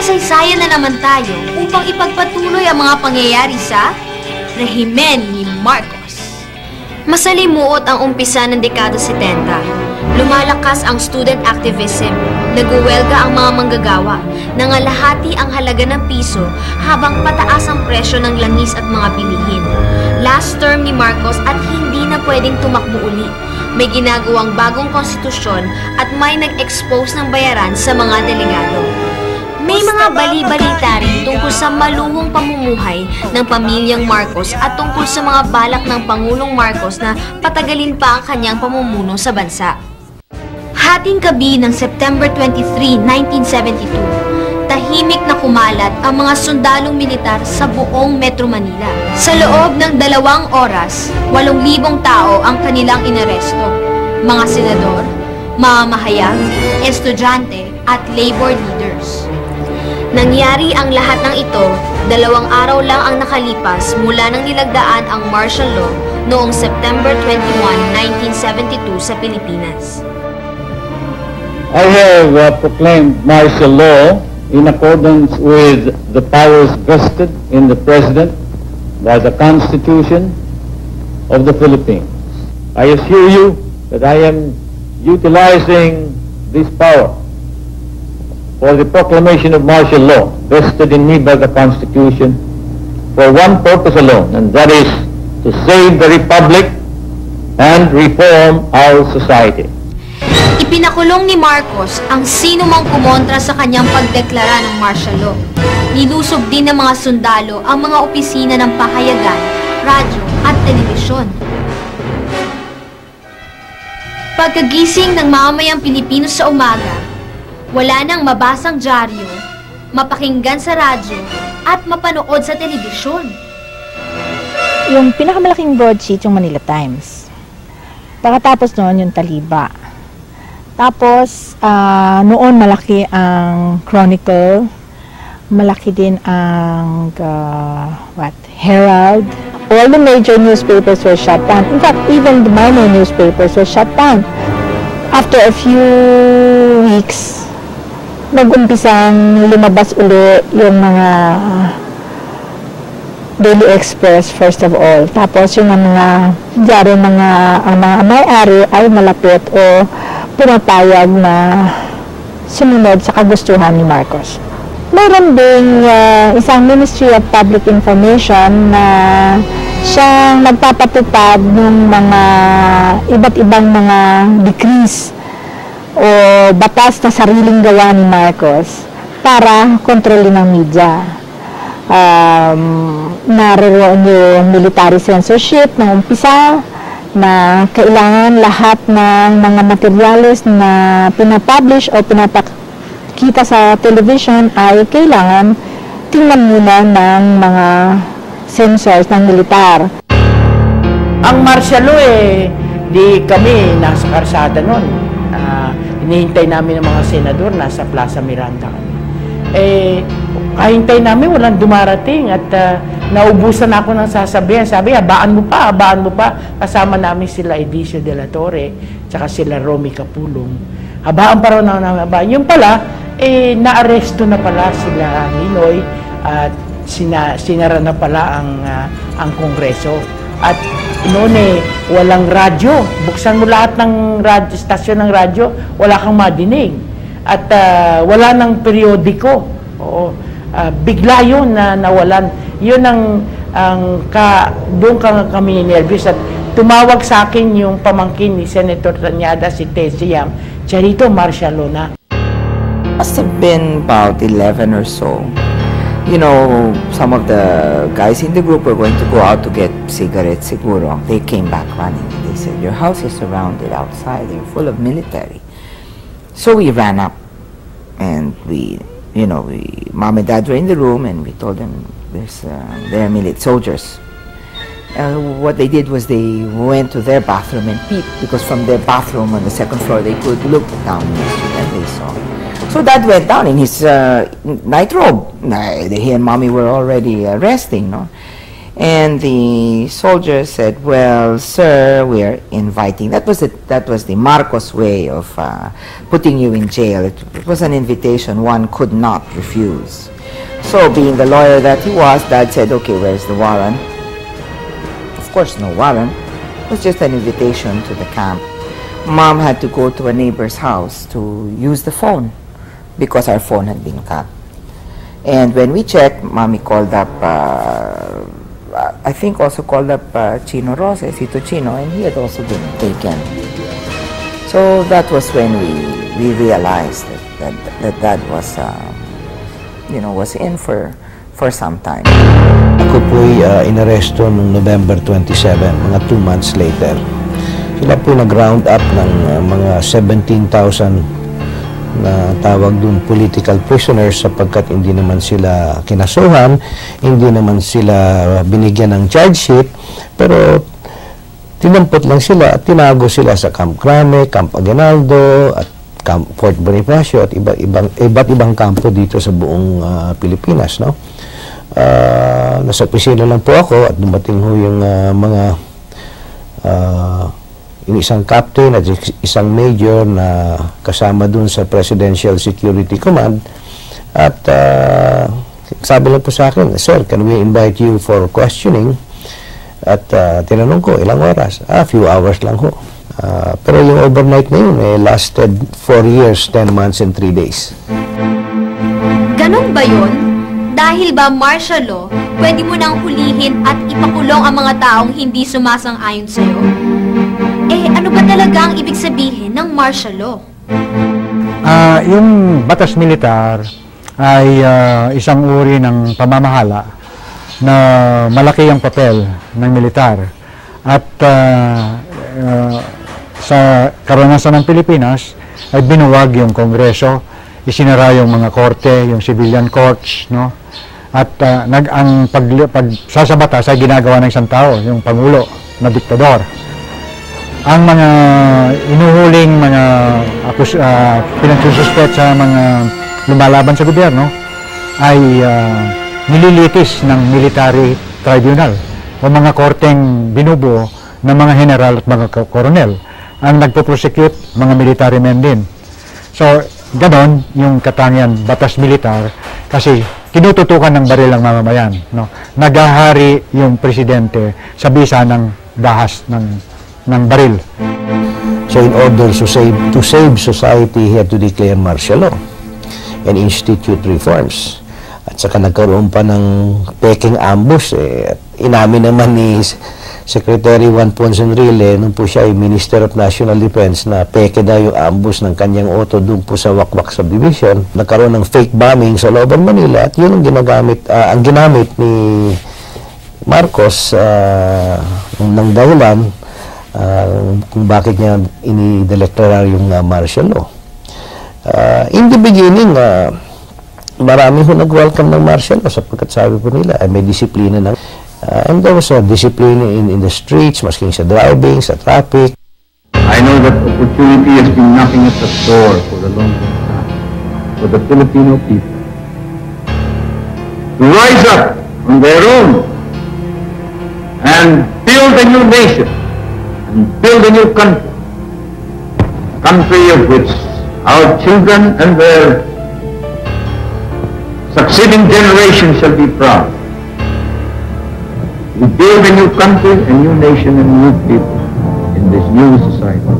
kasaysayan na naman tayo upang ipagpatuloy ang mga pangyayari sa rehimen ni Marcos. Masalimuot ang umpisa ng dekada 70. Lumalakas ang student activism, nagwelga ang mga manggagawa, nangalahati ang halaga ng piso habang pataas ang presyo ng langis at mga bilihin. Last term ni Marcos at hindi na pwedeng tumakbo uli. May ginagawang bagong konstitusyon at may nag-expose ng bayaran sa mga delegado. May mga bali-balita rin tungkol sa maluhong pamumuhay ng pamilyang Marcos at tungkol sa mga balak ng Pangulong Marcos na patagalin pa ang kanyang pamumuno sa bansa. Hating gabi ng September 23, 1972, tahimik na kumalat ang mga sundalong militar sa buong Metro Manila. Sa loob ng 2 oras, 8,000 tao ang kanilang inaresto. Mga senador, mamamahayag, estudyante at labor leaders. Nangyari ang lahat ng ito, 2 araw lang ang nakalipas mula nang nilagdaan ang martial law noong September 21, 1972 sa Pilipinas. I have proclaimed martial law in accordance with the powers vested in the President by the Constitution of the Philippines. I assure you that I am utilizing this power for the proclamation of martial law vested in me by the Constitution for one purpose alone, and that is to save the Republic and reform our society. Ipinakulong ni Marcos ang sino mang kumontra sa kanyang pagdeklara ng martial law. Nilusob din ng mga sundalo ang mga opisina ng pahayagan, radyo at telebisyon. Pagkagising ng mamamayang Pilipino sa umaga, wala nang mabasang dyaryo, mapakinggan sa radyo, at mapanood sa telebisyon. Yung pinakamalaking broadsheet yung Manila Times. Pagkatapos noon yung Taliba. Tapos, noon malaki ang Chronicle, malaki din ang Herald. All the major newspapers were shut down. In fact, even the minor newspapers were shut down. After a few weeks, nag-umpisang lumabas uli yung mga Daily Express first of all. Tapos yung mga diyan ang mga may-ari ay malapit o pinapayag na sumunod sa kagustuhan ni Marcos. Mayroon ding isang Ministry of Public Information na siyang nagpapatupad ng mga iba't ibang mga decrees o batas na sariling gawa ni Marcos para kontrolin ang media. Naroon yung military censorship ng umpisa na kailangan lahat ng mga materyales na pinapublish o pinapakita sa television ay kailangan tingnan muna ng mga censors ng militar. Ang martial law di kami nasa karsada noon. Hinihintay namin ng mga senador, nasa Plaza Miranda kami. Kahintay namin, walang dumarating at naubusan ako ng sasabihan. Sabi, habaan mo pa. Kasama namin sila Edicio de la Torre, tsaka sila Romy Capulong. Habaan pa raw namin, habaan. Yung pala, naaresto na pala sila Ninoy at sinara na pala ang Kongreso. At noon walang radyo. Buksan mo lahat ng radyo, stasyon ng radyo, wala kang madinig. At wala ng periodiko. Oo. Bigla yun na nawalan. Yun doon kami nervous. At tumawag sa akin yung pamangkin ni Senator Tanyada, si Tesiam. Charito, martial law na. Must have been about 11 or so. You know, some of the guys in the group were going to go out to get cigarettes, siguro. They came back running. They said, your house is surrounded outside. You're full of military. So we ran up and Mom and Dad were in the room and we told them there are soldiers. What they did was they went to their bathroom and peeped because from their bathroom on the second floor they could look down the street and they saw. So Dad went down in his night robe. He and Mommy were already resting, no? And the soldier said, "Well, sir, we are inviting." That was the Marcos way of putting you in jail. It was an invitation one could not refuse. So, being the lawyer that he was, Dad said, "Okay, where's the warrant?" Of course, no warrant. It was just an invitation to the camp. Mom had to go to a neighbor's house to use the phone because our phone had been cut. And when we checked, Mommy called up, I think also called up Chino Roses, Cito Chino, and he had also been taken. So that was when we realized that was, was in for some time. Ako po'y inaresto noong November 27, mga 2 months later. Sila po nag-round up ng mga 17,000 na tawag dun political prisoners sapagkat hindi naman sila kinasuhan, hindi naman sila binigyan ng charge sheet, pero tinampot lang sila at tinago sila sa Camp Crame, Camp Aguinaldo at Camp Fort Bonifacio at iba't ibang kampo dito sa buong Pilipinas, no? Nasa opisina lang po ako at dumating ho yung yung isang captain at isang major na kasama dun sa Presidential Security Command at sabi lang po sa akin, "Sir, can we invite you for questioning?" At tinanong ko, "Ilang oras?" "A few hours lang ho." Pero yung overnight na yun, lasted 4 years, 10 months, and 3 days. Ganon ba yun? Dahil ba martial law, pwede mo nang hulihin at ipakulong ang mga taong hindi sumasang-ayon sa'yo? Ano ba talaga ang ibig sabihin ng martial law? Yung batas militar ay isang uri ng pamamahala na malaki ang papel ng militar. At sa karanasan ng Pilipinas ay binuwag yung Kongreso, isinara yung mga korte, yung civilian courts, no? At ang pagsasabatas ay ginagawa ng isang tao, yung Pangulo na diktador. Ang mga inuhuling mga pinagsususpet sa mga lumalaban sa gobyerno ay nililitis ng military tribunal o mga korteng binubuo ng mga general at mga koronel. Ang nagpo-prosecute, mga military men din. So, ganon yung katangian batas militar kasi tinututukan ng baril ang mamamayan. No? Nagahari yung presidente sa bisa ng dahas ng baril. So in order to save society, he had to declare martial law and institute reforms. At saka nagkaroon pa ng peking ambush. Inamin naman ni Secretary Juan Ponce Enrile, nung po siya ay Minister of National Defense, na peke daw yung ambush ng kanyang auto doon po sa Wakwak Subdivision. Nagkaroon ng fake bombing sa looban Manila at yun ang ginamit ni Marcos ng dahilan kung bakit niya inideklara yung martial law. In the beginning, marami ho nag-welcome ng martial law sapagkat sabi po nila ay may disiplina ng and there was a discipline in the streets, masking sa driving, sa traffic. I know that opportunity has been knocking at the door for a long time for the Filipino people to rise up on their own and build a new nation and build a new country, a country of which our children and their succeeding generations shall be proud. We build a new country, a new nation, and new people in this new society.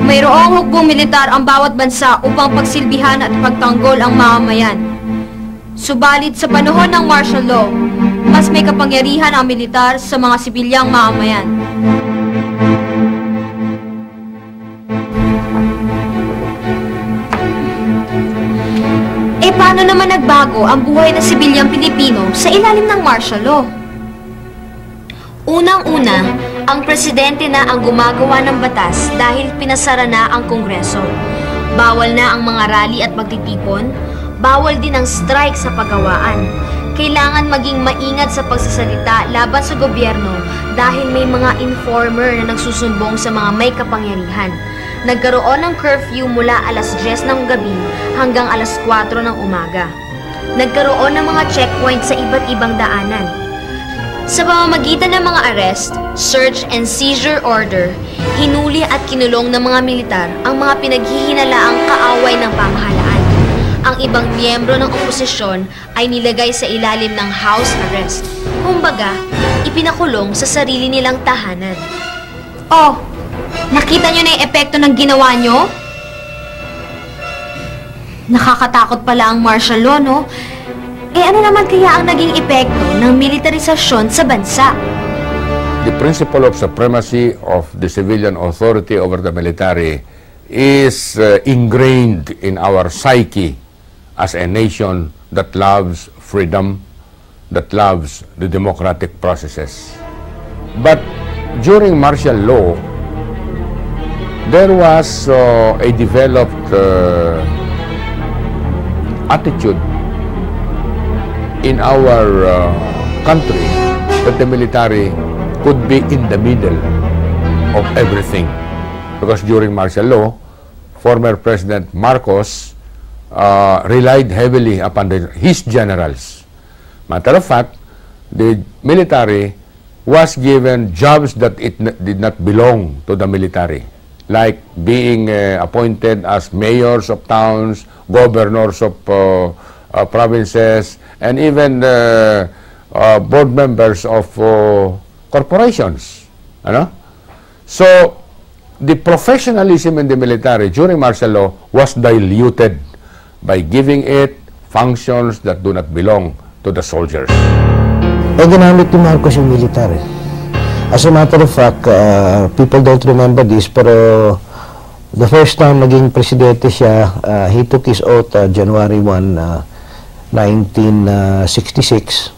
Mayroong hukbong militar ang bawat bansa upang pagsilbihan at pagtanggol ang mamamayan. Subalit sa panahon ng martial law, mas may kapangyarihan ang militar sa mga sibilyang mamamayan. Paano naman nagbago ang buhay ng sibilyang Pilipino sa ilalim ng martial law? Unang-una, ang presidente na ang gumagawa ng batas dahil pinasara na ang Kongreso. Bawal na ang mga rally at pagtitipon, bawal din ang strike sa paggawaan. Kailangan maging maingat sa pagsasalita laban sa gobyerno dahil may mga informer na nagsusumbong sa mga may kapangyarihan. Nagkaroon ng curfew mula alas 10 ng gabi hanggang alas 4 ng umaga. Nagkaroon ng mga checkpoint sa iba't ibang daanan. Sa pamamagitan ng mga arrest, search and seizure order, hinuli at kinulong ng mga militar ang mga pinaghihinalaang kaaway ng pamahalaan. Ang ibang miyembro ng oposisyon ay nilagay sa ilalim ng house arrest. Kumbaga, ipinakulong sa sarili nilang tahanan. Oh, nakita niyo na yung epekto ng ginawa niyo? Nakakatakot pala ang martial law, no? Ano naman kaya ang naging epekto ng militarisasyon sa bansa? The principle of supremacy of the civilian authority over the military is ingrained in our psyche as a nation that loves freedom, that loves the democratic processes. But during martial law, there was a developed attitude in our country that the military could be in the middle of everything. Because during martial law, former President Marcos relied heavily upon his generals. Matter of fact, the military was given jobs that did not belong to the military, like being appointed as mayors of towns, governors of provinces, and even board members of corporations. So, the professionalism in the military during martial law was diluted by giving it functions that do not belong to the soldiers. Ginamit ni Marcos yung military. As a matter of fact, people don't remember this, pero the first time naging presidente siya, he took his oath January 1, 1966.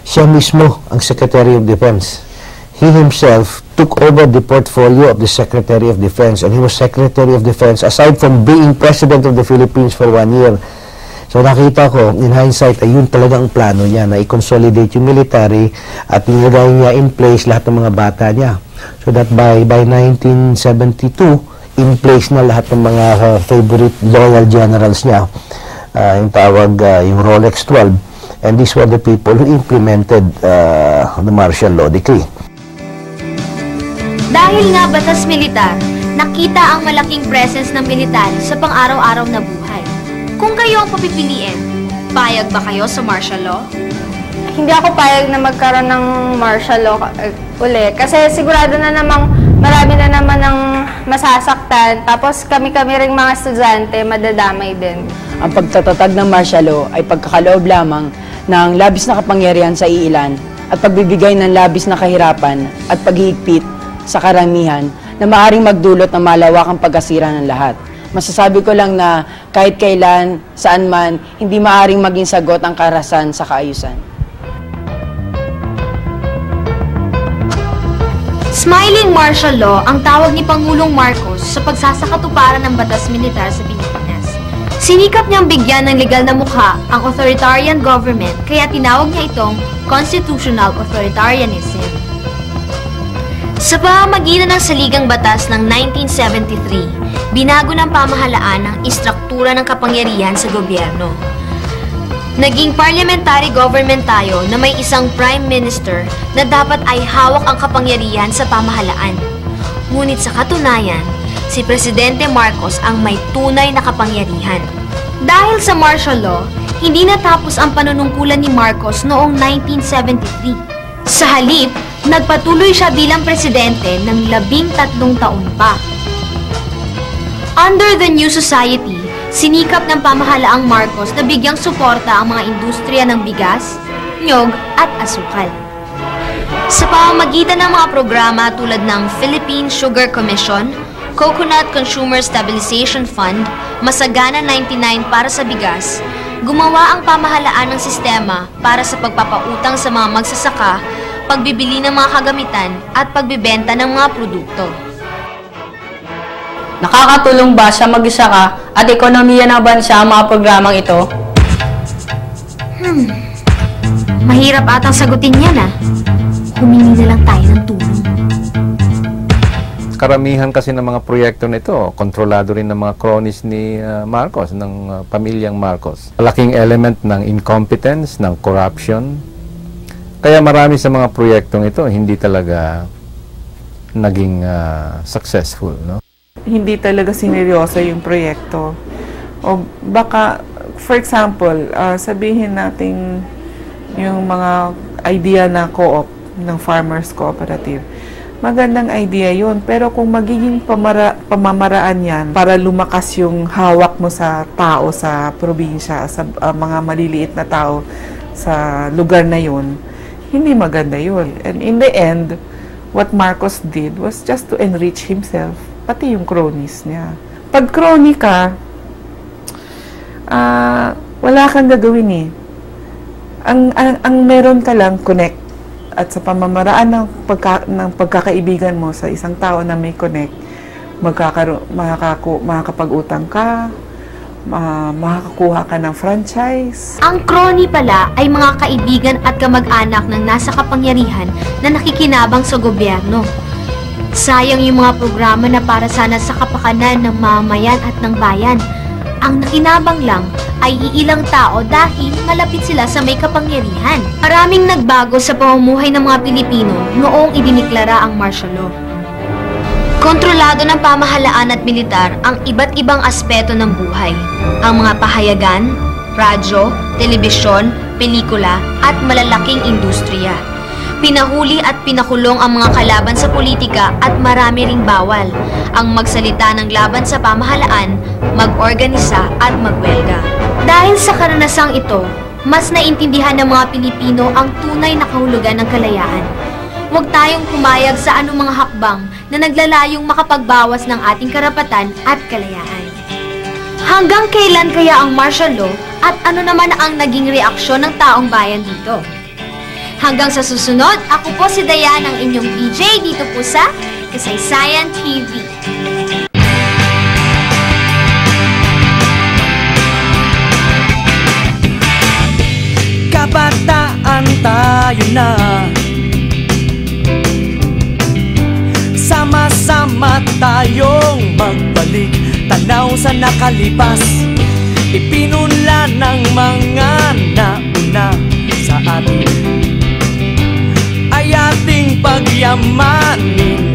Siya mismo ang Secretary of Defense. He himself took over the portfolio of the Secretary of Defense, and he was Secretary of Defense aside from being President of the Philippines for 1 year. So nakita ko, in hindsight, ay yun talaga ang plano niya, na i-consolidate yung military at nilagay niya in place lahat ng mga bata niya. So that by 1972, in place na lahat ng mga favorite loyal generals niya, yung tawag, yung Rolex 12. And these were the people who implemented the martial law decree. Dahil nga batas militar, nakita ang malaking presence ng military sa pang-araw-araw na buhay. Kung kayo ang papipiliin, payag ba kayo sa martial law? Hindi ako payag na magkaroon ng martial law uli. Kasi sigurado na namang marami na naman ang masasaktan. Tapos kami-kami ring mga estudyante, madadamay din. Ang pagtatatag ng martial law ay pagkakaloob lamang ng labis na kapangyarihan sa iilan at pagbibigay ng labis na kahirapan at paghihigpit sa karamihan na maaaring magdulot ng malawakang pagkasira ng lahat. Masasabi ko lang na kahit kailan, saan man, hindi maaaring maging sagot ang karahasan sa kaayusan. Smiling martial law ang tawag ni Pangulong Marcos sa pagsasakatuparan ng batas militar sa Pilipinas. Sinikap niyang bigyan ng legal na mukha ang authoritarian government, kaya tinawag niya itong constitutional authoritarianism. Sa pamamagitan ng saligang batas ng 1973, binago ng pamahalaan ang istruktura ng kapangyarihan sa gobyerno. Naging parliamentary government tayo na may isang prime minister na dapat ay hawak ang kapangyarihan sa pamahalaan. Ngunit sa katunayan, si Presidente Marcos ang may tunay na kapangyarihan. Dahil sa martial law, hindi natapos ang panunungkulan ni Marcos noong 1973. Sa halip, nagpatuloy siya bilang presidente ng 13 taon pa. Under the new society, sinikap ng pamahalaang Marcos na bigyang suporta ang mga industriya ng bigas, nyog at asukal. Sa pamamagitan ng mga programa tulad ng Philippine Sugar Commission, Coconut Consumer Stabilization Fund, Masagana 99 para sa bigas, gumawa ang pamahalaan ng sistema para sa pagpapautang sa mga magsasaka, pagbibili ng mga kagamitan at pagbibenta ng mga produkto. Nakakatulong ba sa magsasaka at ekonomiya ng bansa ang mga programang ito? Mahirap atang sagutin yan Humingi na lang tayo ng tulong. Karamihan kasi ng mga proyekto nito, kontrolado rin ng mga cronies ni Marcos, ng pamilyang Marcos. Malaking element ng incompetence, ng corruption. Kaya marami sa mga proyektong ito hindi talaga naging successful, no? Hindi talaga sineryoso yung proyekto. O baka, for example, sabihin natin yung mga idea na co-op, ng farmers cooperative. Magandang idea yun. Pero kung magiging pamamaraan yan para lumakas yung hawak mo sa tao sa probinsya, sa mga maliliit na tao sa lugar na yun, hindi maganda yun. And in the end, what Marcos did was just to enrich himself, pati yung cronies niya. Pag crony ka, wala kang gagawin Ang meron ka lang, connect. At sa pamamaraan ng pagkakaibigan mo sa isang tao na may connect, makakapag-utang ka, makakakuha ka ng franchise. Ang crony pala ay mga kaibigan at kamag-anak ng nasa kapangyarihan na nakikinabang sa gobyerno. Sayang yung mga programa na para sana sa kapakanan ng mamamayan at ng bayan. Ang nakinabang lang ay iilang tao dahil malapit sila sa may kapangyarihan. Maraming nagbago sa pamumuhay ng mga Pilipino noong idiniklara ang martial law. Kontrolado ng pamahalaan at militar ang iba't ibang aspeto ng buhay. Ang mga pahayagan, radyo, telebisyon, pelikula at malalaking industriya. Pinahuli at pinakulong ang mga kalaban sa politika at marami ring bawal ang magsalita ng laban sa pamahalaan, mag-organisa at magwelga. Dahil sa karanasang ito, mas naintindihan ng mga Pilipino ang tunay na kahulugan ng kalayaan. Huwag tayong pumayag sa anumang mga hakbang na naglalayong makapagbawas ng ating karapatan at kalayaan. Hanggang kailan kaya ang martial law at ano naman ang naging reaksyon ng taong bayan dito? Hanggang sa susunod, ako po si Dayan, ang inyong DJ dito po sa Kasaysayan TV. Kabataan tayo na, sama-sama tayong magbalik tanaw sa nakalipas, ipinunla ng mga nauna sa atin ay ating pagyamanin